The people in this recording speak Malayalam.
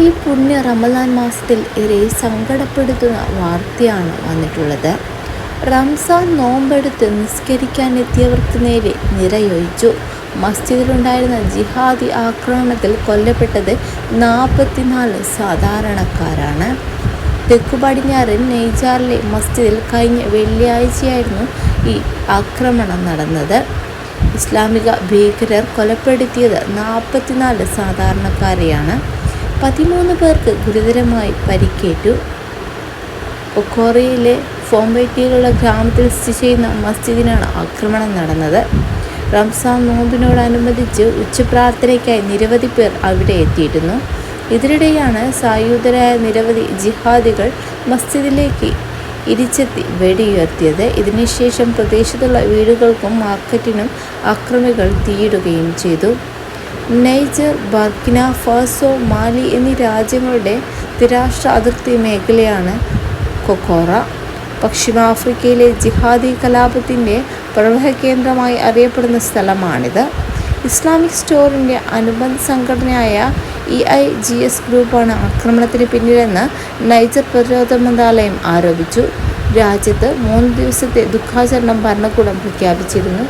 ഈ പുണ്യ റമദാൻ മാസത്തിൽ ഏറെ സങ്കടപ്പെടുത്തുന്ന വാർത്തയാണ് വന്നിട്ടുള്ളത്. റംസാൻ നോമ്പെടുത്ത് നിസ്കരിക്കാനെത്തിയവർക്ക് നേരെ നിറയൊഴിച്ചു. മസ്ജിദിലുണ്ടായിരുന്ന ജിഹാദി ആക്രമണത്തിൽ കൊല്ലപ്പെട്ടത് 44 സാധാരണക്കാരാണ്. തെക്കു പടിഞ്ഞാറൻ നെയ്ജാറിലെ മസ്ജിദിൽ കഴിഞ്ഞ വെള്ളിയാഴ്ചയായിരുന്നു ഈ ആക്രമണം നടന്നത്. ഇസ്ലാമിക ഭീകരർ കൊലപ്പെടുത്തിയത് 44 സാധാരണക്കാരെയാണ്. 13 പേർക്ക് ഗുരുതരമായി പരിക്കേറ്റു. കൊക്കോറയിലെ ഫോംബൈറ്റിയിലുള്ള ഗ്രാമത്തിൽ സ്ഥിതി ചെയ്യുന്ന മസ്ജിദിനാണ് ആക്രമണം നടന്നത്. റംസാൻ നോമ്പിനോടനുബന്ധിച്ച് ഉച്ചപ്രാർത്ഥനയ്ക്കായി നിരവധി പേർ അവിടെ എത്തിയിരുന്നു. ഇതിനിടെയാണ് സായുധരായ നിരവധി ജിഹാദികൾ മസ്ജിദിലേക്ക് ഇരിച്ചെത്തി വെടിയുയർത്തിയത്. ഇതിനുശേഷം പ്രദേശത്തുള്ള വീടുകൾക്കും മാർക്കറ്റിനും അക്രമികൾ തീയിടുകയും ചെയ്തു. നൈജർ, ബർക്കിന ഫാസോ, മാലി എന്നീ രാജ്യങ്ങളുടെ ത്രിരാഷ്ട്ര അതിർത്തി മേഖലയാണ് കൊക്കോറ. പശ്ചിമാഫ്രിക്കയിലെ ജിഹാദി കലാപത്തിൻ്റെ പ്രഭവ കേന്ദ്രമായി അറിയപ്പെടുന്ന സ്ഥലമാണിത്. ഇസ്ലാമിക് സ്റ്റേറ്റിൻ്റെ അനുബന്ധ സംഘടനയായ EIGS ഗ്രൂപ്പാണ് ആക്രമണത്തിന് പിന്നിലെന്ന് നൈജർ പ്രതിരോധ മന്ത്രാലയം ആരോപിച്ചു. രാജ്യത്ത് 3 ദിവസത്തെ ദുഃഖാചരണം ഭരണകൂടം പ്രഖ്യാപിച്ചിരുന്നു.